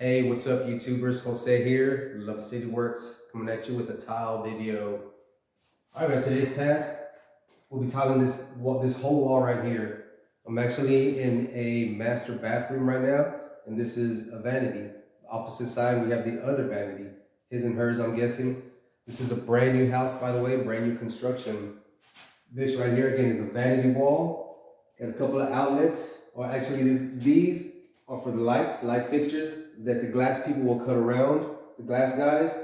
Hey, what's up YouTubers? Jose here, LubbCityWorks, coming at you with a tile video. All right, today's task, we'll be tiling this whole wall right here. I'm actually in a master bathroom right now, and this is a vanity. The opposite side, we have the other vanity, his and hers, I'm guessing. This is a brand new house, by the way, brand new construction. This right here, again, is a vanity wall. Got a couple of outlets, or actually these are for the light fixtures that the glass people will cut around, the glass guys.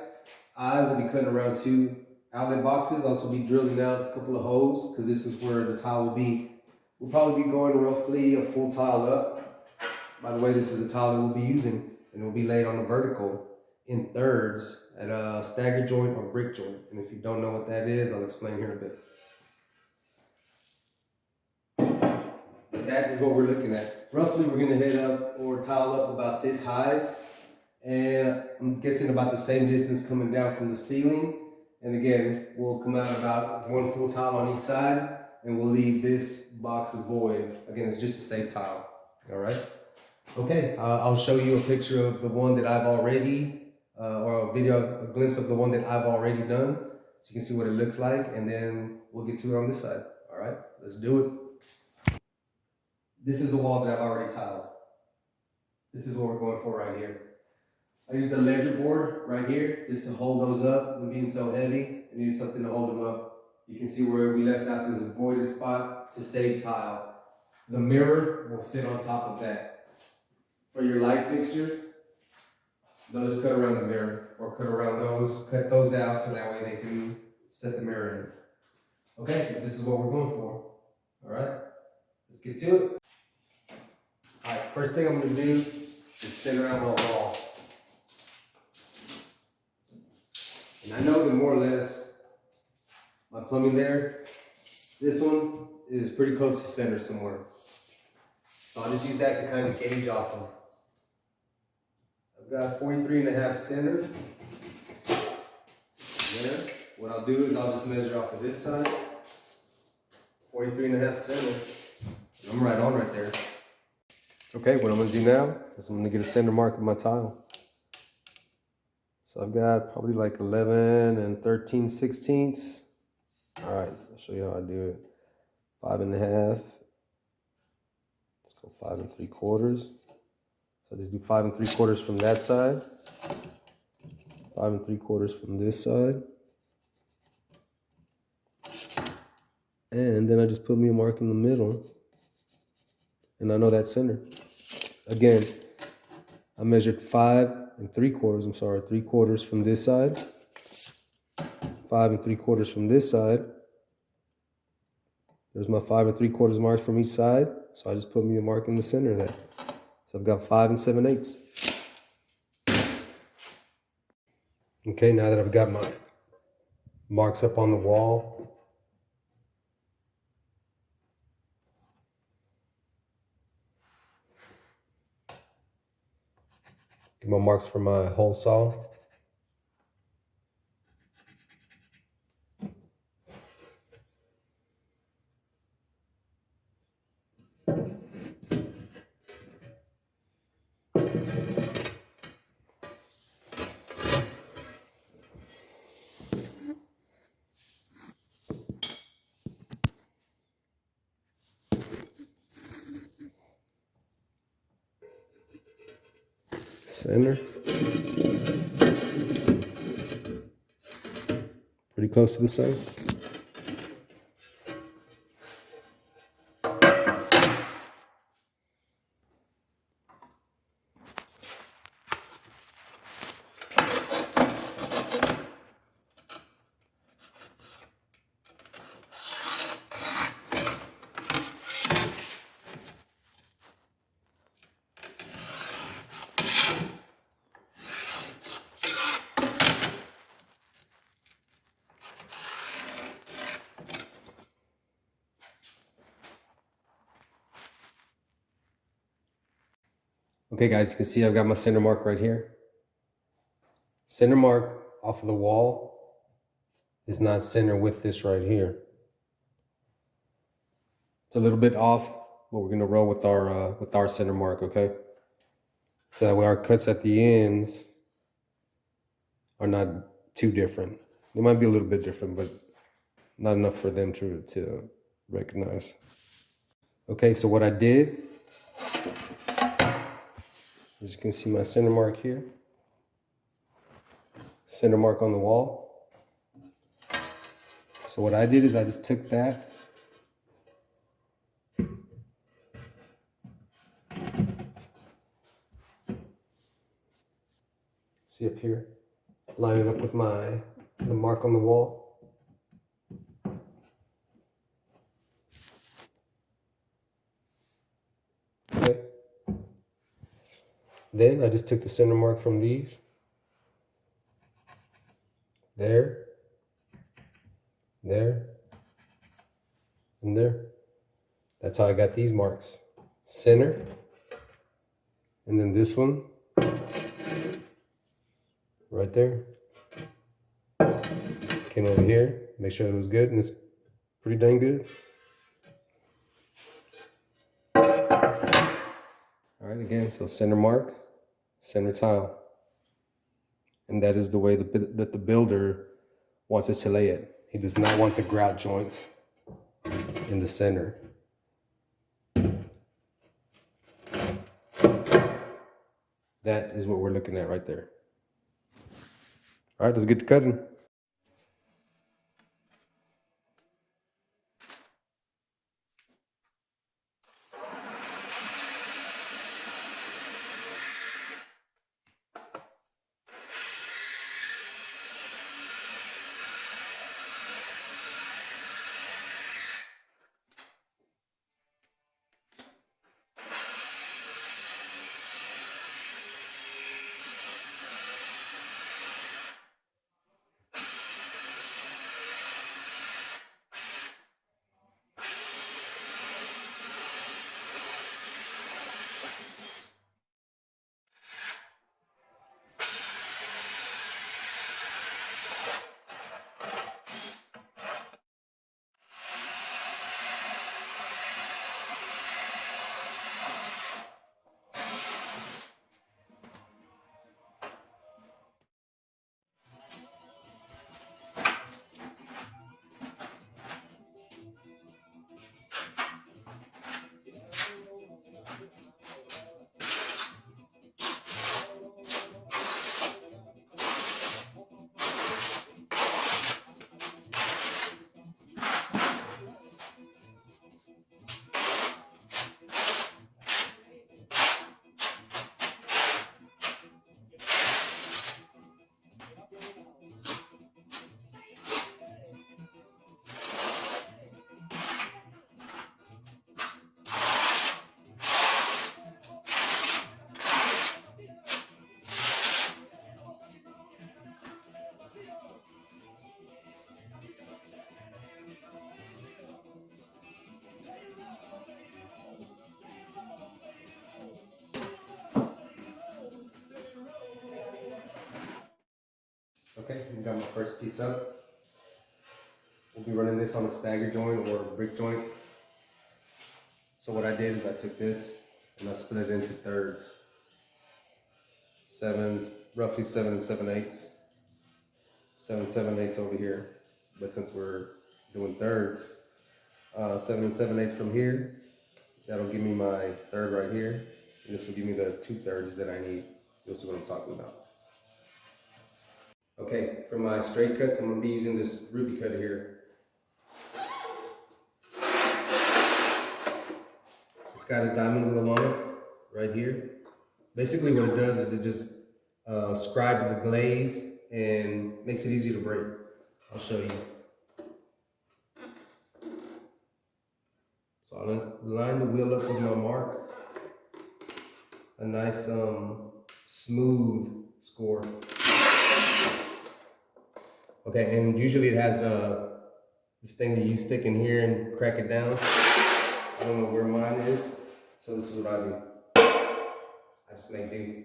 I will be cutting around 2 outlet boxes. Also be drilling out a couple of holes because this is where the tile will be. We'll probably be going roughly a full tile up. By the way, this is a tile that we'll be using, and it will be laid on a vertical in thirds at a stagger joint or brick joint. And if you don't know what that is, I'll explain here in a bit. That is what we're looking at. Roughly, we're gonna head up or tile up about this high, and I'm guessing about the same distance coming down from the ceiling. And again, we'll come out about 1 full tile on each side, and we'll leave this box void. Again, it's just a safe tile, all right? Okay, I'll show you a picture of the one that I've already, or a glimpse of the one that I've already done, so you can see what it looks like, and then we'll get to it on this side, all right? Let's do it. This is the wall that I've already tiled. This is what we're going for right here. I used a ledger board right here just to hold those up. Them being so heavy, I needed something to hold them up. You can see where we left out this voided spot to save tile. The mirror will sit on top of that. For your light fixtures, those cut around the mirror, or cut those out so that way they can set the mirror in. Okay, this is what we're going for. All right, let's get to it. All right, first thing I'm gonna do is center out my wall. And I know that more or less my plumbing there, this one is pretty close to center somewhere. So I'll just use that to kind of gauge off of. I've got 43.5 center there. What I'll do is I'll just measure off of this side, 43.5 center. And I'm right on right there. Okay, what I'm gonna do now is I'm gonna get a center mark of my tile. So I've got probably like 11 and 13/16. All right, I'll show you how I do it. 5.5. Let's go 5 3/4. So just do 5 3/4 from that side. 5 3/4 from this side. And then I just put me a mark in the middle. And I know that's center. Again, I measured 5 3/4. I'm sorry, 3/4 from this side. 5 3/4 from this side. There's my 5 3/4 marks from each side. So I just put me a mark in the center there. So I've got 5 7/8. Okay, now that I've got my marks up on the wall, get my marks for my hole saw. Center. Pretty close to the center. Okay guys, you can see I've got my center mark right here. Center mark off of the wall is not center with this right here. It's a little bit off, but we're gonna roll with our center mark, okay? So that way our cuts at the ends are not too different. They might be a little bit different, but not enough for them to recognize. Okay, so what I did, as you can see my center mark here, center mark on the wall. So what I did is I just took that, see up here, line it up with the mark on the wall. Okay. Then I just took the center mark from these, there, there, and there. That's how I got these marks. Center, and then this one, right there. Came over here, make sure it was good, and it's pretty dang good. All right, again, so center mark, center tile. And that is the way that the builder wants us to lay it. He does not want the grout joint in the center. That is what we're looking at right there. All right, let's get to cutting. Okay, we got my first piece up. We'll be running this on a stagger joint or a brick joint. So what I did is I took this and I split it into thirds. Roughly 7 7/8. 7 7/8 over here. But since we're doing thirds, 7 7/8 from here, that'll give me my third right here. And this will give me the 2/3 that I need. You'll see what I'm talking about. Okay, for my straight cuts, I'm gonna be using this ruby cutter here. It's got a diamond wheel on it right here. Basically what it does is it just scribes the glaze and makes it easy to break. I'll show you. So I'll line the wheel up with my mark. A nice smooth score. Okay, and usually it has this thing that you stick in here and crack it down. I don't know where mine is, so this is what I do. I just make do.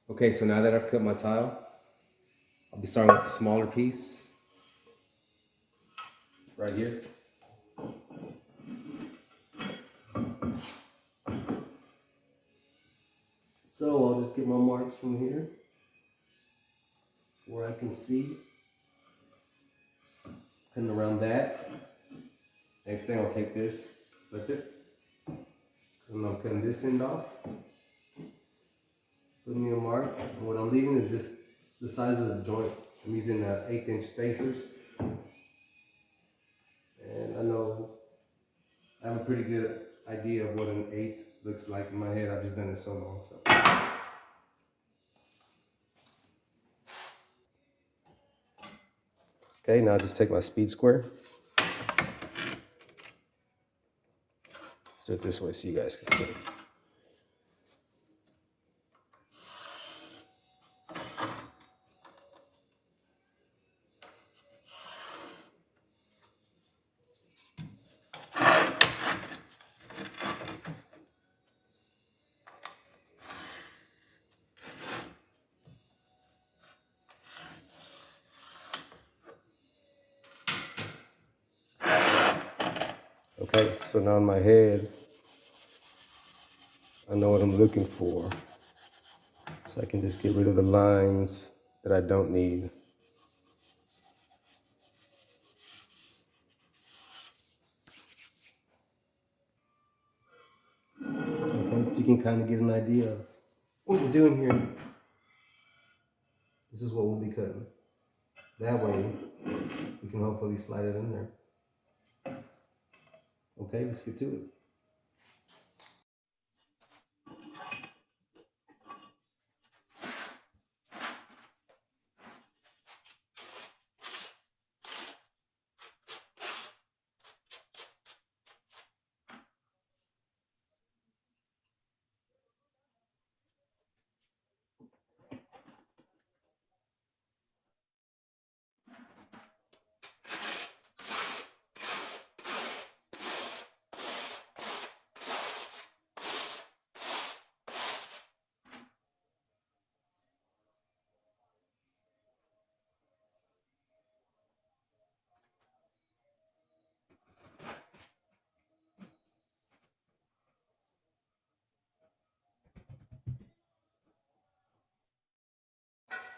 Okay, so now that I've cut my tile, I'll be starting with the smaller piece right here. So I'll just get my marks from here where I can see. Cutting around that. Next thing I'll take this, flip it. I'm cutting this end off. Put me a mark. And what I'm leaving is just the size of the joint. I'm using 1/8 inch spacers. And I know I have a pretty good idea of what an 1/8 looks like in my head. I've just done it so long. So. Okay, now I just take my speed square. Let's do it this way so you guys can see. Okay, so now in my head, I know what I'm looking for. So I can just get rid of the lines that I don't need. Okay, so you can kind of get an idea of what we're doing here. This is what we'll be cutting. That way, we can hopefully slide it in there. Okay, let's get to it.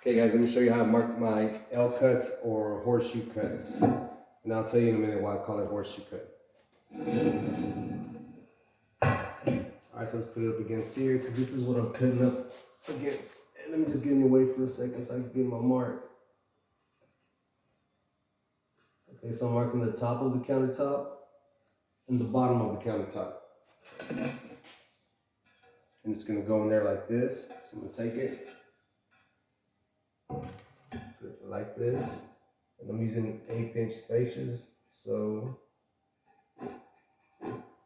Okay guys, let me show you how I mark my L cuts or horseshoe cuts. And I'll tell you in a minute why I call it horseshoe cut. Alright, so let's put it up against here because this is what I'm cutting up against. And let me just get in your way for a second so I can get my mark. Okay, so I'm marking the top of the countertop and the bottom of the countertop. And it's gonna go in there like this. So I'm gonna take it, flip it like this. And I'm using 1/8 inch spacers. So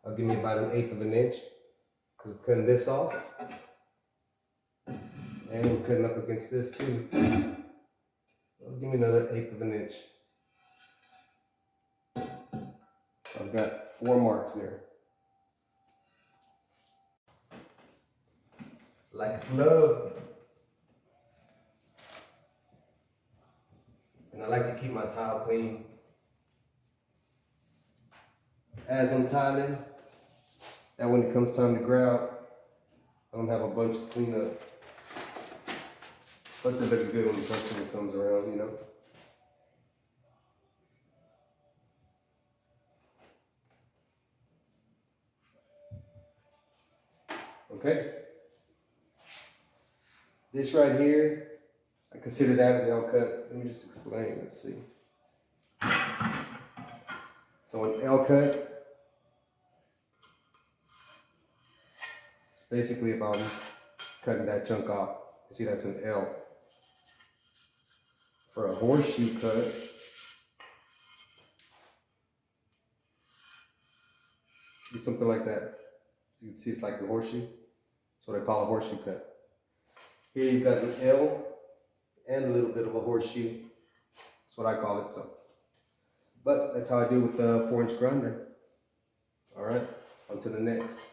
I'll give me about 1/8 of an inch because I'm cutting this off. And I'm cutting up against this too. So give me another 1/8 of an inch. So I've got 4 marks there. Like glove. And I like to keep my tile clean as I'm tiling. That when it comes time to grout, I don't have a bunch of cleanup. Plus it looks good when the customer comes around, you know. Okay. This right here, I consider that an L cut. Let me just explain, let's see. So an L cut, it's basically if I'm cutting that chunk off. You see that's an L. For a horseshoe cut, do something like that. So you can see it's like a horseshoe. That's what I call a horseshoe cut. Here you've got an L and a little bit of a horseshoe. That's what I call it. So, but that's how I do with the 4-inch grinder. All right, on to the next.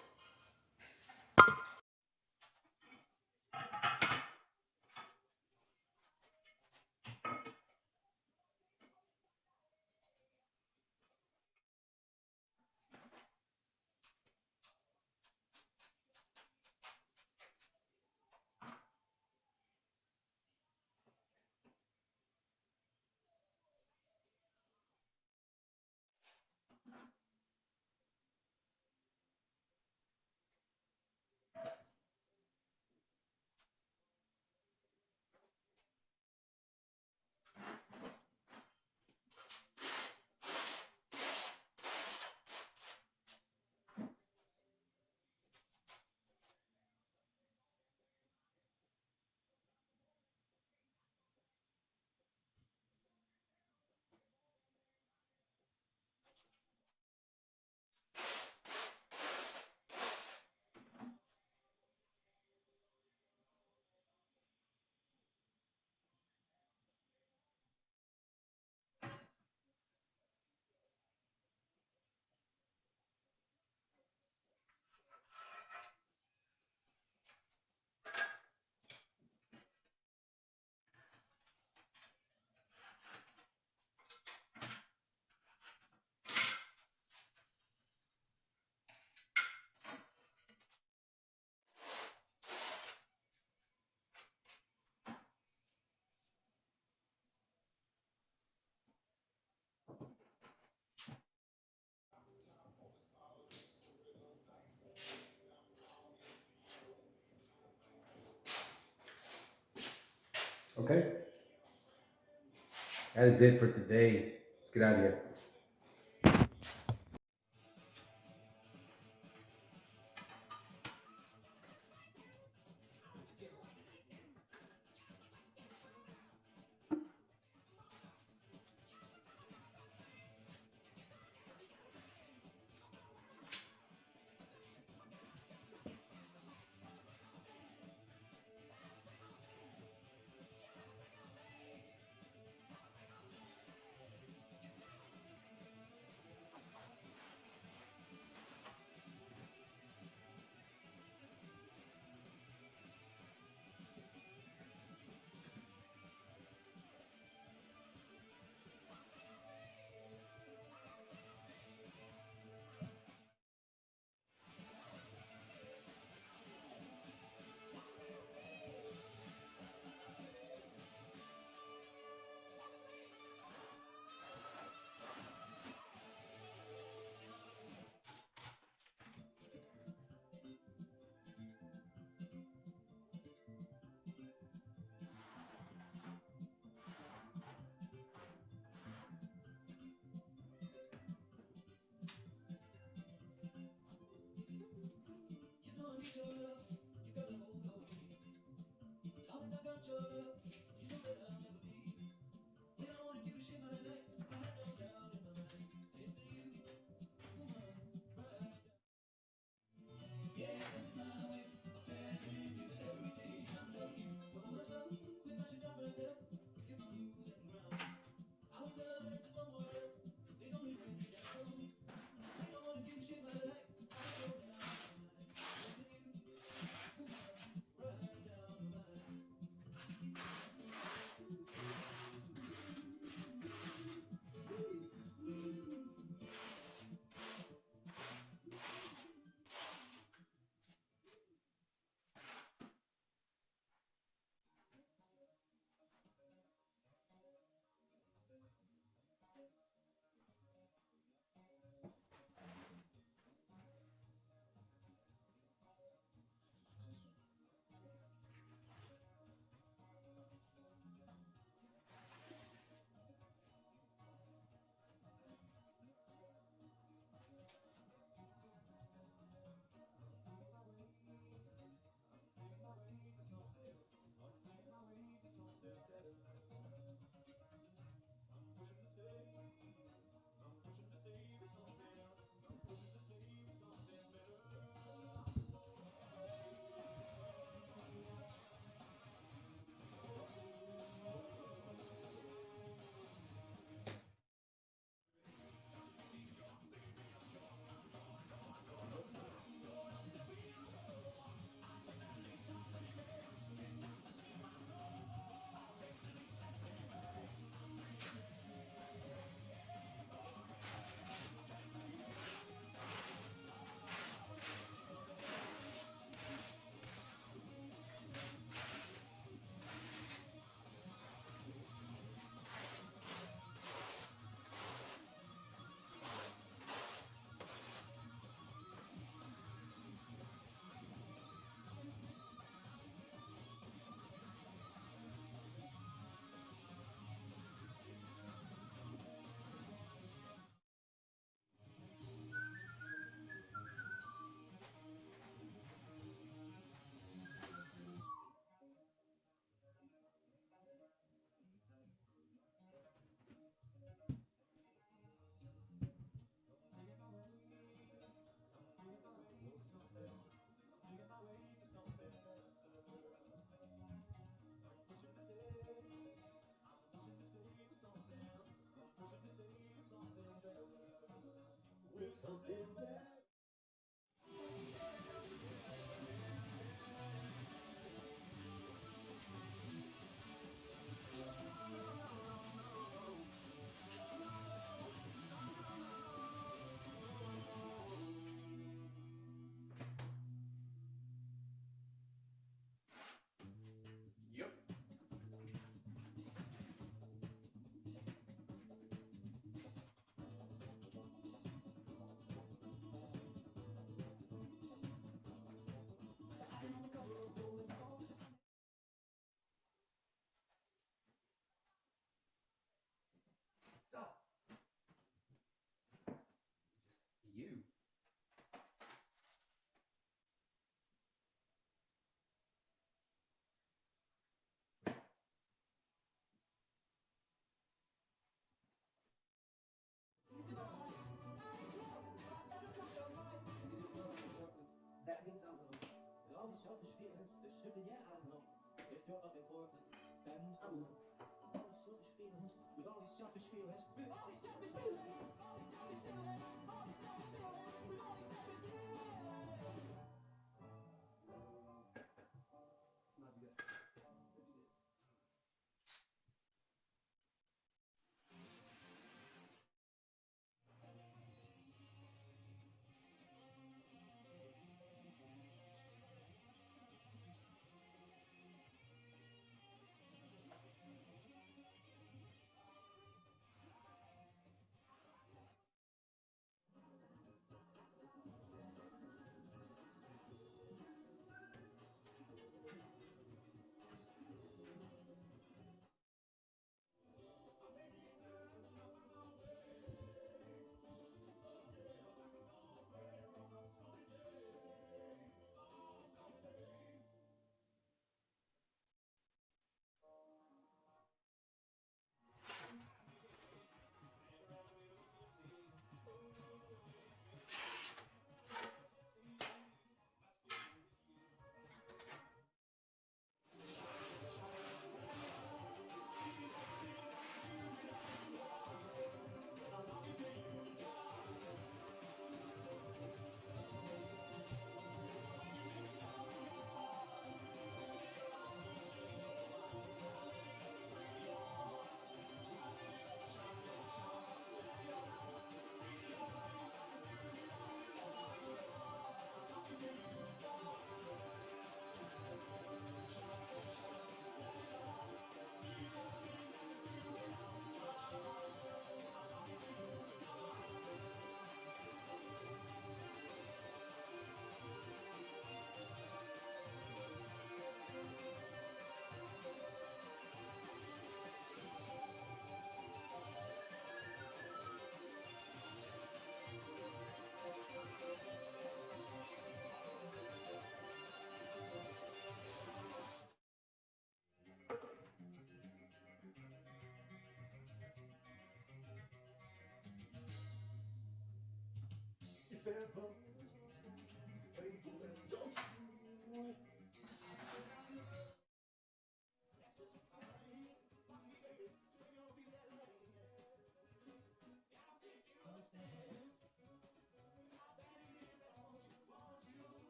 Okay? That is it for today. Let's get out of here.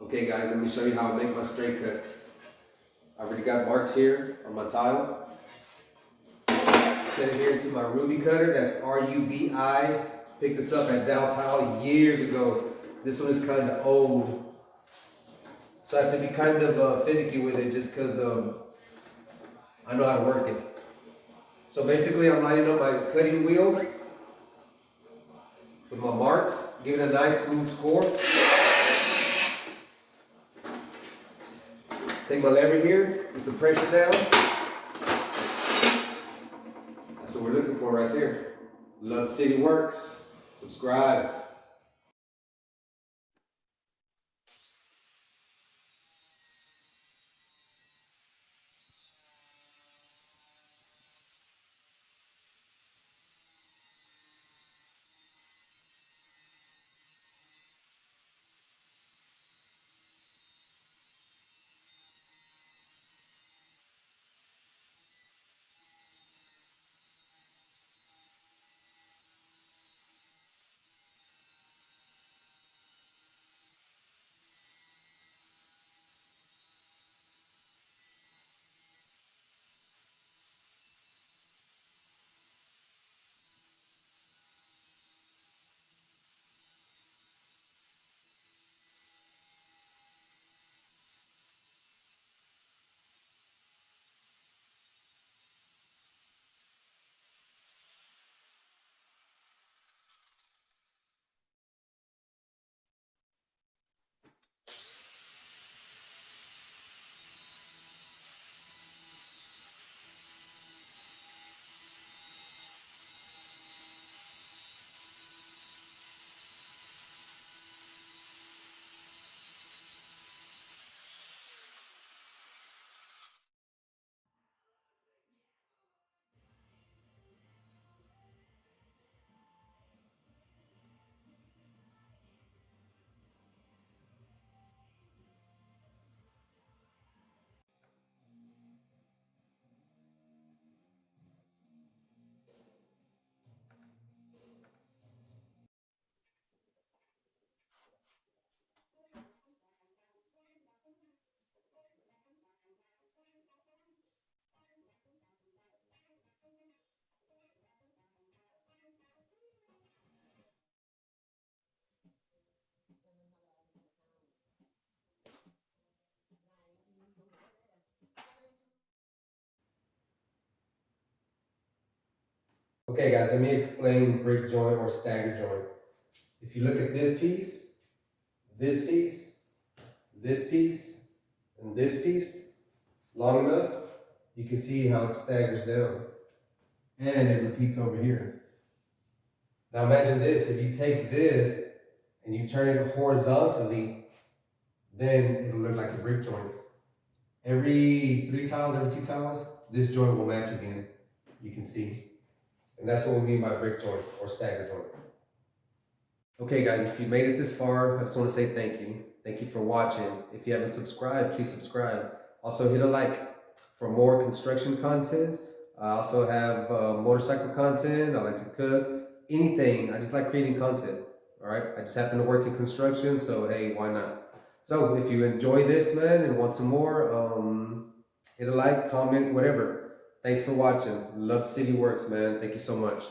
Okay guys, let me show you how I make my straight cuts. I already got marks here on my tile. Set it here into my Ruby cutter, that's R-U-B-I. Picked this up at Dow Tile years ago. This one is kind of old. So I have to be kind of finicky with it just because I know how to work it. So basically I'm lining up my cutting wheel with my marks, give it a nice smooth score. Take my lever here, put some pressure down. That's what we're looking for right there. Love City Works. Subscribe. Okay guys, let me explain brick joint or stagger joint. If you look at this piece, this piece, this piece, and this piece, long enough, you can see how it staggers down. And it repeats over here. Now imagine this, if you take this and you turn it horizontally, then it'll look like a brick joint. Every 3 tiles, every 2 tiles, this joint will match again. You can see. And that's what we mean by brick joint or stagger joint. Okay guys, if you made it this far, I just want to say thank you. Thank you for watching. If you haven't subscribed, please subscribe. Also hit a like for more construction content. I also have motorcycle content. I like to cook, anything. I just like creating content. All right. I just happen to work in construction, so hey, why not? So if you enjoy this, man, and want some more, hit a like, comment, whatever. Thanks for watching. Love City Works, man. Thank you so much.